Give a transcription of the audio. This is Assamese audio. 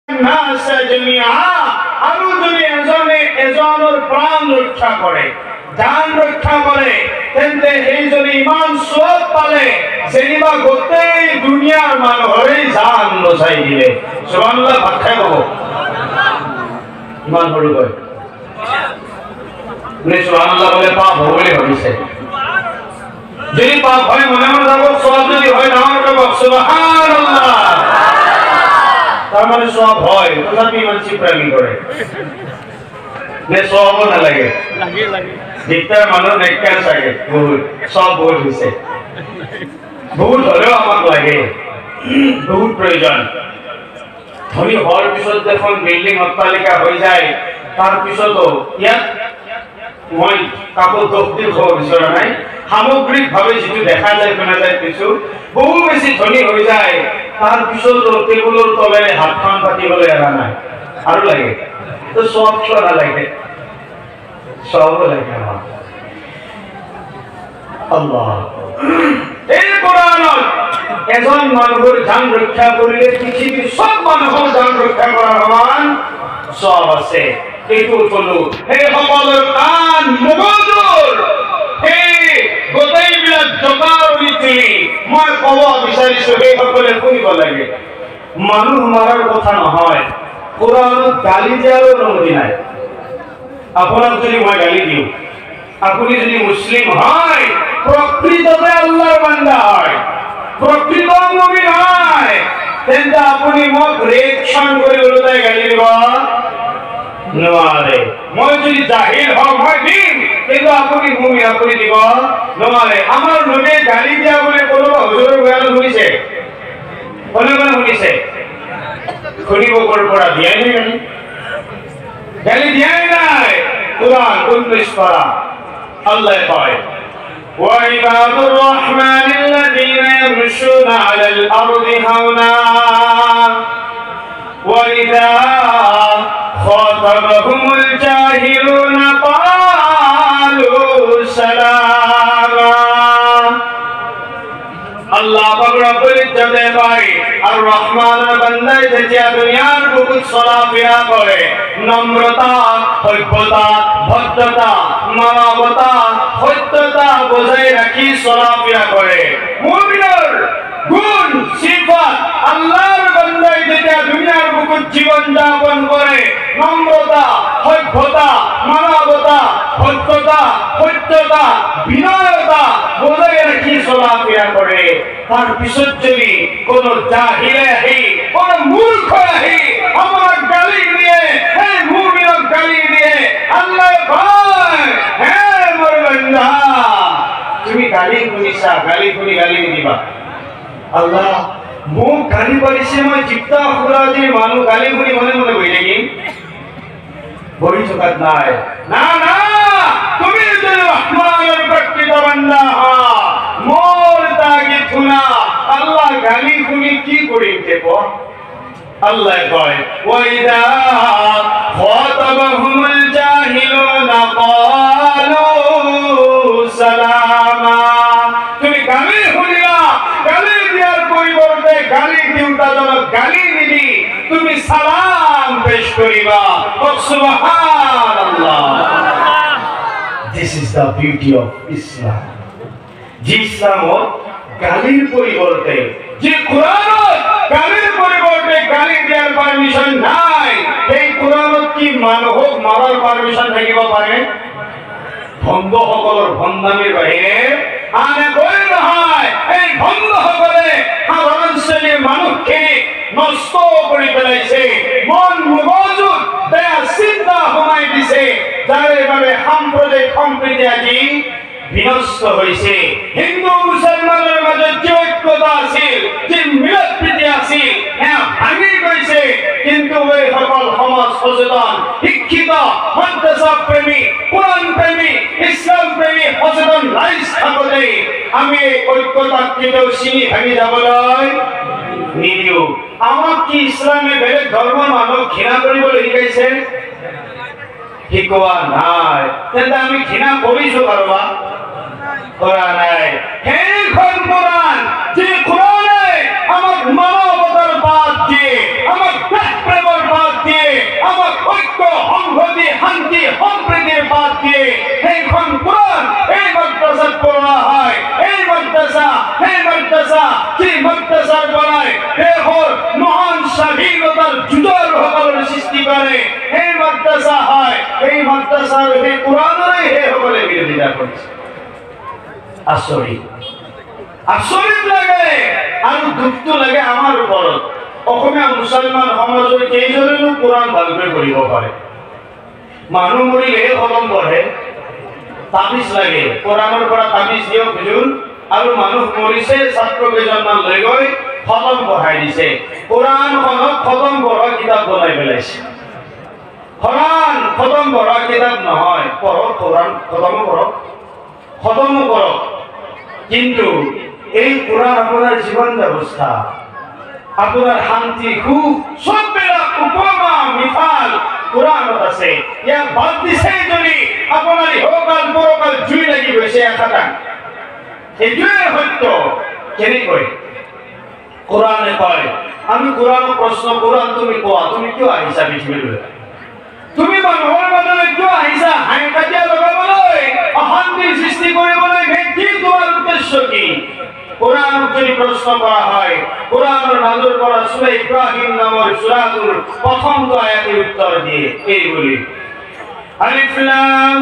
নাস জামিআ আৰু যদি এজনৰ প্ৰাণ ৰক্ষা কৰে জান ৰক্ষা কৰে তেন্তে সেইজনে ইমান সওয়াব পালে যেনিবা গোটেই দুনিয়াৰ মানুহৰে জান বচাই দিলে সুবহানাল্লাহ ভাষাই ক'ব ইমান সৰু কয় সুবহানাল্লাহ বলে পাপ হ'ব বুলি ভাবিছে যদি পাপ হয় মনে মনে থাকক সওয়াব যদি হয় ডাঙৰ ক'ব সুবহানাল্লাহ তাৰ মানে সওয়াব হয় তথাপি ইমান চিপৰামি কৰে নে সওয়াব নালাগে লাগে লাগে যেটার মানুষ নেককার থাকে বহুত সব বহুত হইছে বহুত হলেও আমাক লাগে বহুত প্রয়োজন ধনী হওয়ার পিছত যখন বিল্ডিং অট্টালিকা হৈ যায় তার পিছতো ইয়াত মই কাকো দোষ দি ক'ব বিচৰা নাই সামগ্ৰিকভাৱে যেটো দেখা যায় শুনা যায় কিছু বহু বেছি ধনী হৈ যায় তার পিছতো টেবুলৰ তলেৰে হাতখন পাতিবলৈ এৰা নাই আৰু লাগে তো সব চলা লাগে সব লাগে আমাৰ আল্লাহ এই কোৰআনত এজন মানুহৰ জান ৰক্ষা কৰিলে পৃথিৱীৰ সব মানুহৰ জান ৰক্ষা কৰাৰ সমান সব আছে এইটো কলো হে সকলৰ কান মগজুৰ হে গোটেইবিলাক জগাৰ নীতি মই ক'ব বিচাৰিছো সেই সকলে শুনিব লাগে মানুহ মাৰাৰ কথা নহয় কোৰআনত গালি দিয়াৰ অনুমতি নাই আপোনাক যদি মই গালি দিওঁ আপুনি যদি মুসলিম হয় প্রকৃততে আল্লাহর বান্দা হয় প্রকৃত মুমিন হয় তেন্তে আপুনি মোক রিঅ্যাকশন কৰি ওলটাই গালি দিব নোৱাৰে মই যদি জাহিল হওঁ মই দিম কিন্তু আপুনি মুমিন আপুনি দিব নোৱাৰে আমাৰ লোকে গালি দিয়া বুলি কোনোবা হুজুৰৰ বয়ান শুনিছে কোনোবা শুনিছে শুনিব ক'ৰ পৰা দিয়াই নাই গালি দিয়াই নাই কুরআন 19 পারা আল্লাহ কয় وعباد الرحمن الذين يمشون على الأرض هونا وإذا خاطبهم الجاهلون قالوا سلاما আল্লাহ পাক রব্বুল ইজ্জতে ভাই আর রহমানের বান্দায় যেতিয়া দুনিয়ার বুকুত চলাফেরা করে নম্রতা সভ্যতা ভদ্রতা মানবতা সত্যতা বজায় রাখি চলাফেরা করে মুমিনের গুণ সিফাত আল্লাহর বান্দায় যেতিয়া দুনিয়ার বুকুত জীবন যাপন করে নম্রতা সভ্যতা মানবতা ভদ্রতা সত্যতা বিনয়তা বজায় রাখি চলাফেরা করে তার পিছত যদি কোন জাহিলে আহি কোন মূর্খ আহি আমার গালি দিয়ে হে মুমিনক গালি দিয়ে আল্লাহ কয় হে মোর বান্দা তুমি গালি শুনিছা গালি শুনি গালি দিবা আল্লাহ মোক গালি পাৰিছে মই জিপ্তা খুৰাদি মানুহ গালি শুনি মনে মনে বহি থাকিম বহি থকাত নাই না না তুমি যদি রহমানের প্রকৃত বান্দা মোর তাগি শুনা আল্লাহ গালি শুনি কি করিম দেব আল্লাহ কয় ওয়াইদা খাতাবাহুমুল জাহিলুনা ক্বালু সালামা তুমি গালি শুনিলা গালি দিয়ার পরিবর্তে গালি দিউতা যেন গালি দিবি তুমি সালাম পেশ করিবা সুবহানাল্লাহ This is the beauty of Islam. যে ইসলামত গালির পরিবর্তে যে কোরআনত গালির পরিবর্তে গালি দেওয়ার পারমিশন নাই এই কোরআনত কি মানুহক মারার পারমিশন থাকিব পাৰে ভণ্ডসকলৰ ভণ্ডামিৰ বাহিৰে আন একোৱেই নহয় এই ভণ্ডসকলে সাধাৰণ শ্ৰেণীৰ মানুহখিনি নষ্ট কৰি পেলাইছে মন মগজুত বেয়া চিন্তা সোমাই দিছে যাৰ বাবে সাম্প্ৰদায়িক সম্প্ৰীতি আজি বিনষ্ট হৈছে হিন্দু মুছলমানৰ মাজত যে ঐক্যতা আছিল যে মিলত প্ৰীতি আছিল এয়া ভাঙি গৈছে কিন্তু এই সকল সমাজ সচেতন শিক্ষিত মাদ্ৰাসা প্ৰেমী কোরআন প্রেমী ইসলাম প্রেমী সচেতন রাইজ থাকতে আমি ঐক্যতাক কেতিয়াও চিনি ভাঙি যাবলৈ নিদিও আমাক কি ইসলামে বেলেগ ধৰ্মৰ মানুহক ঘৃণা কৰিবলৈ শিকাইছে শিকোৱা নাই তেন্তে আমি ঘৃণা কৰিছো কাৰোবাক কৰা নাই সেইখন কোৰআন যে কোৰআনে আমাক মানৱতাৰ বাদ দিয়ে আমাক দেশ প্ৰেমৰ ঐক্য সংহতি শান্তি সম্প্রীতির বাদ দিয়ে সেইখন কোরআন এই মাদ্রাসাত পড়া হয়। এই মাদ্রাসা সেই মাদ্রাসার বলায় দেহর মহান স্বাধীনতার যুদ্ধর সকলের সৃষ্টি করে এই মাদ্রাসা হয়। এই মাদ্রাসার এই কোরআনের হে সকলে বিরোধিতা করছে। আচৰিত লাগে আৰু দুখটো লাগে আমাৰ ওপৰত। অসমীয়া মুছলমান সমাজৰ কেইজনেনো কোৰআন ভালকৈ পঢ়িব পাৰে? মানুহ মৰিলেহে খতম পঢ়ে, তাবিজ লাগে, কোৰআনৰ পৰা তাবিজ দিয়ক হুজুৰ, আৰু মানুহ মৰিছে ছাত্ৰ কেইজনমান লৈ গৈ খতম পঢ়াই দিছে। কোৰআনখনক খতম পঢ়া কিতাপ বনাই পেলাইছে। কোৰআন খতম পঢ়া কিতাপ নহয়, পঢ়ক কোৰআন, খতমো কৰক, কিন্তু এই কোরআন আপনার জীবন ব্যবস্থা, আপনার শান্তি সুখ সববিলাক উপমা মিশাল কোরআনত আছে। ইয়াক বাদ দিছে যদি আপোনাৰ ইহকাল পৰকাল জুই লাগি গৈছে এখাটা। এইটোৱে সত্য। কেনেকৈ কোৰআনে কয়, আমি কোৰআনক প্ৰশ্ন কোৰআন তুমি কোৱা, তুমি কিয় আহিছা পৃথিৱীলৈ? তুমি মানুহৰ মাজলৈ কিয় আহিছা? হাঁহি কাজিয়া লগাবলৈ, অশান্তিৰ সৃষ্টি কৰিবলৈ? কি তোমাৰ উদ্দেশ্য কি? কোরআন যদি প্রশ্ন করা হয়, কোরআনের নাজুল করা সূরা ইব্রাহিম নামের সূরাতুর প্রথম আয়াতের উত্তর দিয়ে এইগুলি: আলিফ লাম